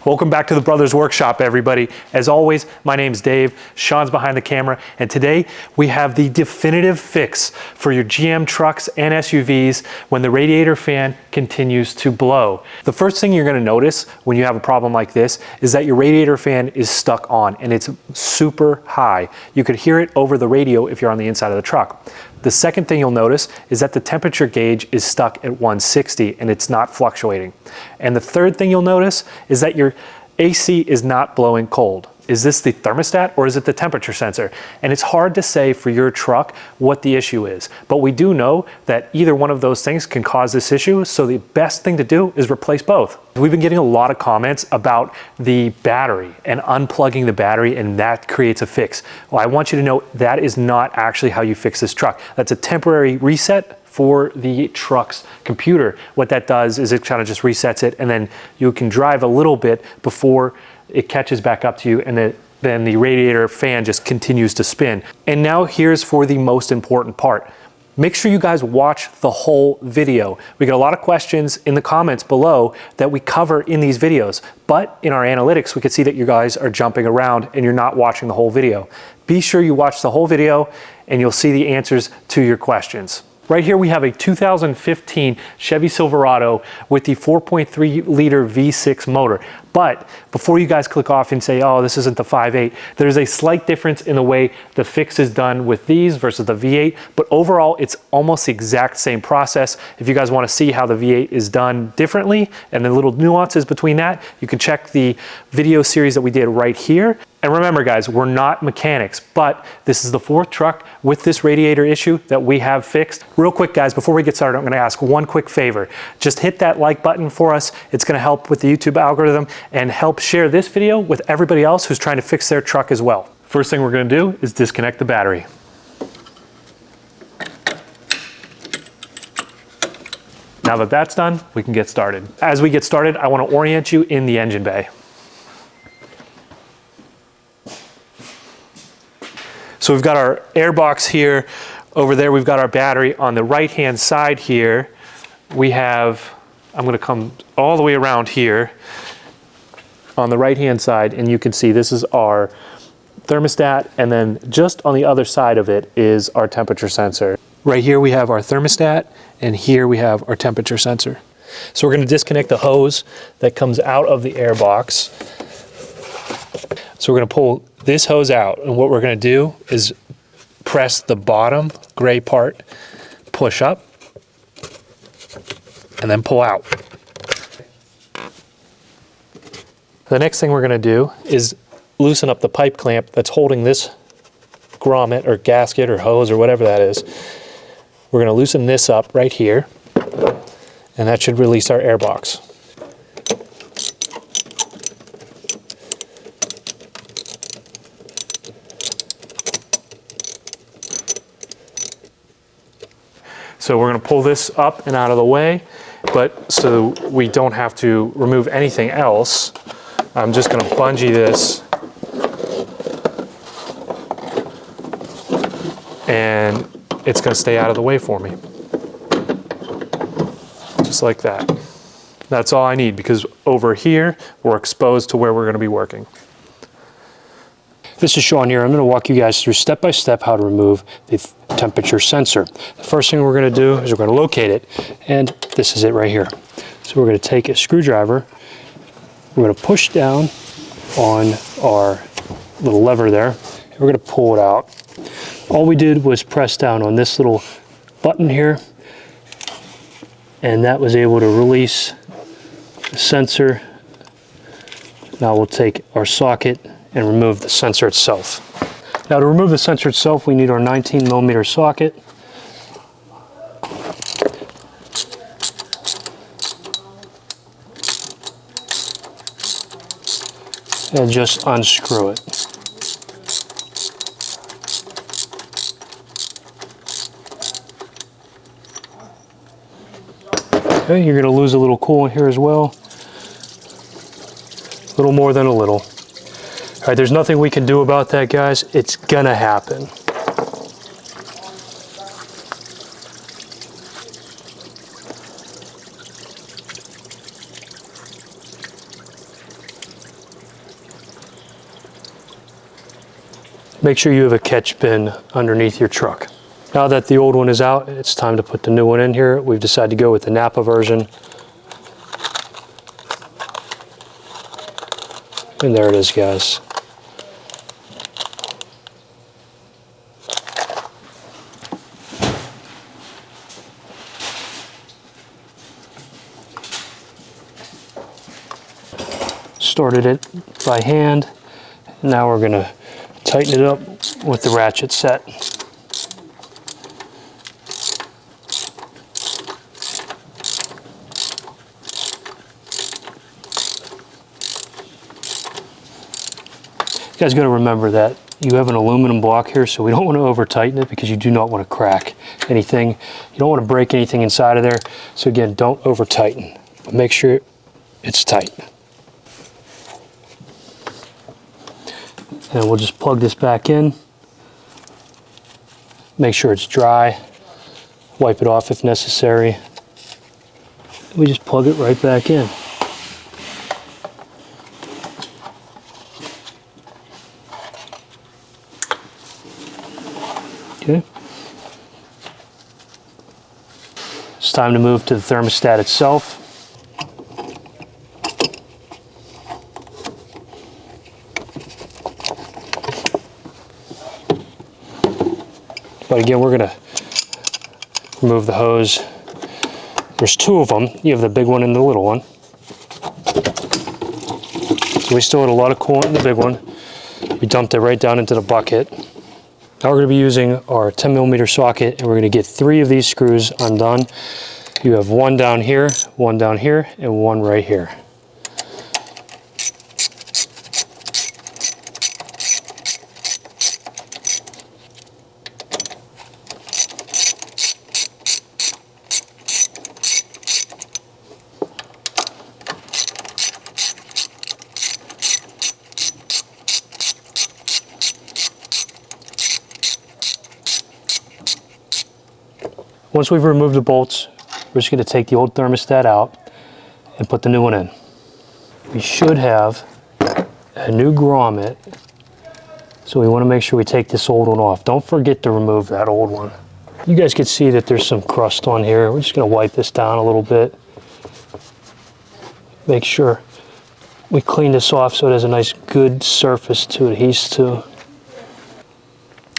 Welcome back to the Brothers Workshop, everybody. As always, my name's Dave, Sean's behind the camera, and today we have the definitive fix for your GM trucks and SUVs when the radiator fan continues to blow. The first thing you're gonna notice when you have a problem like this is that your radiator fan is stuck on and it's super high. You could hear it over the radio if you're on the inside of the truck. The second thing you'll notice is that the temperature gauge is stuck at 160 and it's not fluctuating. And the third thing you'll notice is that your AC is not blowing cold. Is this the thermostat or is it the temperature sensor? And it's hard to say for your truck what the issue is, but we do know that either one of those things can cause this issue, so the best thing to do is replace both. We've been getting a lot of comments about the battery and unplugging the battery, and that creates a fix. Well, I want you to know that is not actually how you fix this truck. That's a temporary reset for the truck's computer. What that does is it kind of just resets it, and then you can drive a little bit before it catches back up to you, and then the radiator fan just continues to spin. And now here's for the most important part. Make sure you guys watch the whole video. We get a lot of questions in the comments below that we cover in these videos, but in our analytics, we can see that you guys are jumping around and you're not watching the whole video. Be sure you watch the whole video and you'll see the answers to your questions. Right here we have a 2015 Chevy Silverado with the 4.3 liter V6 motor. But before you guys click off and say, oh, this isn't the 5.8, there's a slight difference in the way the fix is done with these versus the V8, but overall it's almost the exact same process. If you guys want to see how the V8 is done differently and the little nuances between that, you can check the video series that we did right here. And remember guys, we're not mechanics, but this is the fourth truck with this radiator issue that we have fixed. Real quick guys, before we get started, I'm gonna ask one quick favor. Just hit that like button for us. It's gonna help with the YouTube algorithm and help share this video with everybody else who's trying to fix their truck as well. First thing we're gonna do is disconnect the battery. Now that that's done, we can get started. As we get started, I wanna orient you in the engine bay. So we've got our air box here. Over there, we've got our battery. On the right-hand side here, we have, I'm gonna come all the way around here on the right-hand side, and you can see this is our thermostat, and then just on the other side of it is our temperature sensor. Right here we have our thermostat, and here we have our temperature sensor. So we're gonna disconnect the hose that comes out of the air box. So we're gonna pull this hose out, and what we're gonna do is press the bottom gray part, push up, and then pull out. The next thing we're gonna do is loosen up the pipe clamp that's holding this grommet or gasket or hose or whatever that is. We're gonna loosen this up right here, and that should release our air box. So we're gonna pull this up and out of the way, but so we don't have to remove anything else, I'm just gonna bungee this and it's gonna stay out of the way for me. Just like that. That's all I need, because over here, we're exposed to where we're gonna be working. This is Sean here. I'm going to walk you guys through step-by-step how to remove the temperature sensor. The first thing we're going to do is we're going to locate it, and this is it right here. So we're going to take a screwdriver, we're going to push down on our little lever there, and we're going to pull it out. All we did was press down on this little button here, and that was able to release the sensor. Now we'll take our socket and remove the sensor itself. Now to remove the sensor itself, we need our 19mm socket. And just unscrew it. Okay, you're gonna lose a little coolant here as well. A little more than a little. All right, there's nothing we can do about that, guys. It's gonna happen. make sure you have a catch bin underneath your truck. Now that the old one is out, it's time to put the new one in here. We've decided to go with the Napa version. And there it is, guys. Started it by hand. Now we're going to tighten it up with the ratchet set. You guys got to remember that you have an aluminum block here, so we don't want to over tighten it because you do not want to crack anything. You don't want to break anything inside of there. So again, don't over tighten, but make sure it's tight. And we'll just plug this back in. Make sure it's dry. Wipe it off if necessary. We just plug it right back in. Okay. It's time to move to the thermostat itself. But again, we're going to remove the hose. There's two of them. You have the big one and the little one. So we still had a lot of coolant in the big one. We dumped it right down into the bucket. Now we're going to be using our 10mm socket, and we're going to get 3 of these screws undone. You have one down here, and one right here. Once we've removed the bolts, we're just going to take the old thermostat out and put the new one in. We should have a new grommet, so we want to make sure we take this old one off. Don't forget to remove that old one. You guys can see that there's some crust on here. We're just going to wipe this down a little bit. Make sure we clean this off so it has a nice good surface to adhere to.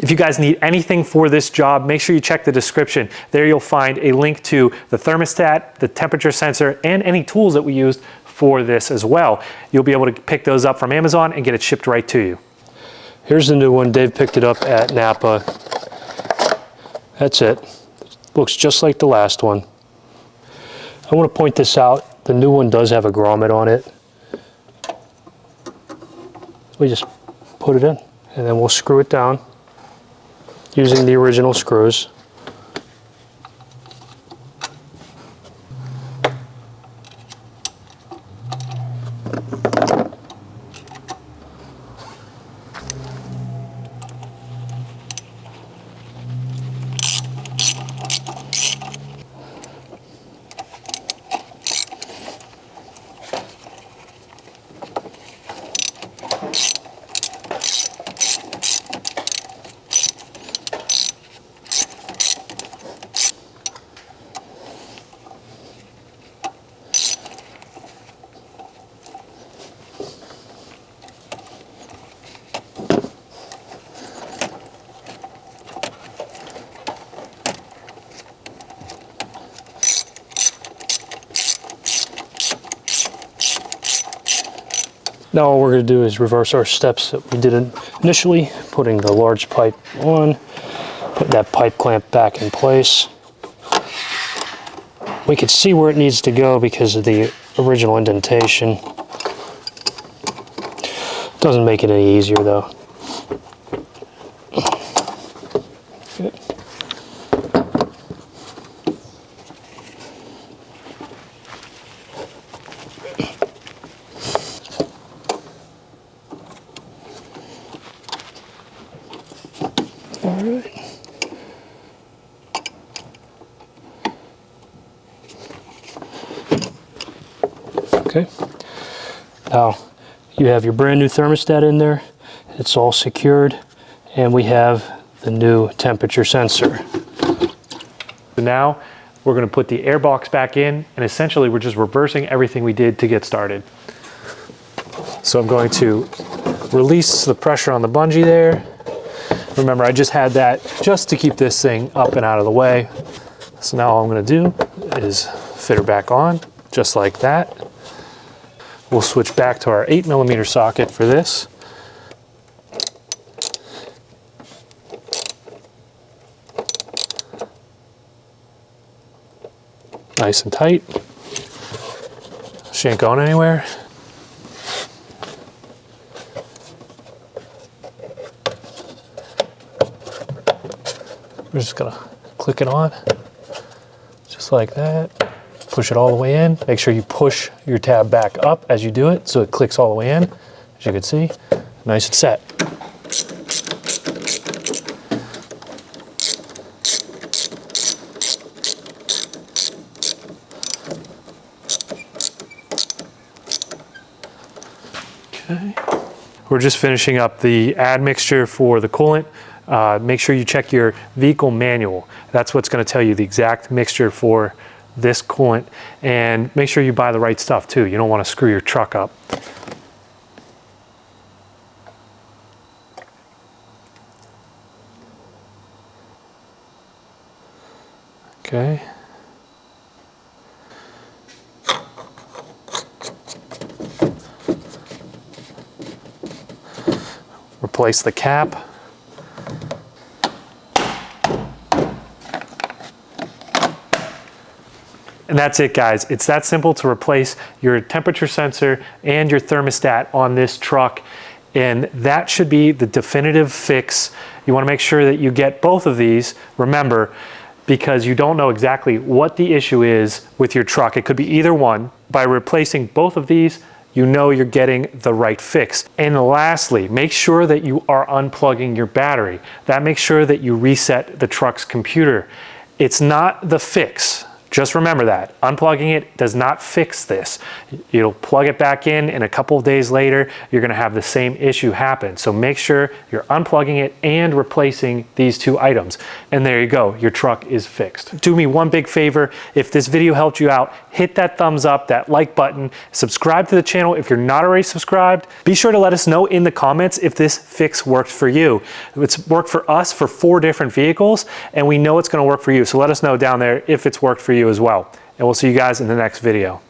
If you guys need anything for this job, make sure you check the description. There you'll find a link to the thermostat, the temperature sensor, and any tools that we used for this as well. You'll be able to pick those up from Amazon and get it shipped right to you. Here's the new one. Dave picked it up at Napa. That's it. Looks just like the last one. I want to point this out. The new one does have a grommet on it. We just put it in, and then we'll screw it down using the original screws. Now all we're going to do is reverse our steps that we did initially, putting the large pipe on, put that pipe clamp back in place. We could see where it needs to go because of the original indentation. Doesn't make it any easier though. Okay. All right. Okay. Now you have your brand new thermostat in there. It's all secured and we have the new temperature sensor. So now we're going to put the air box back in, and essentially we're just reversing everything we did to get started. So I'm going to release the pressure on the bungee there. Remember, I just had that just to keep this thing up and out of the way. So now all I'm going to do is fit her back on, just like that. We'll switch back to our 8mm socket for this. Nice and tight. She ain't going anywhere. We're just gonna click it on, just like that. Push it all the way in. Make sure you push your tab back up as you do it so it clicks all the way in. As you can see, nice and set. Okay. We're just finishing up the admixture for the coolant. Make sure you check your vehicle manual. That's what's going to tell you the exact mixture for this coolant, and make sure you buy the right stuff too. You don't want to screw your truck up. Okay. Replace the cap. And that's it, guys. It's that simple to replace your temperature sensor and your thermostat on this truck. And that should be the definitive fix. You want to make sure that you get both of these. Remember, because you don't know exactly what the issue is with your truck. It could be either one. By replacing both of these, you know you're getting the right fix. And lastly, make sure that you are unplugging your battery. That makes sure that you reset the truck's computer. It's not the fix. Just remember that. Unplugging it does not fix this. You'll plug it back in, and a couple of days later, you're gonna have the same issue happen. So make sure you're unplugging it and replacing these two items. And there you go, your truck is fixed. Do me one big favor. If this video helped you out, hit that thumbs up, that like button, subscribe to the channel if you're not already subscribed. Be sure to let us know in the comments if this fix worked for you. It's worked for us for 4 different vehicles, and we know it's gonna work for you. So let us know down there if it's worked for you as well. And we'll see you guys in the next video.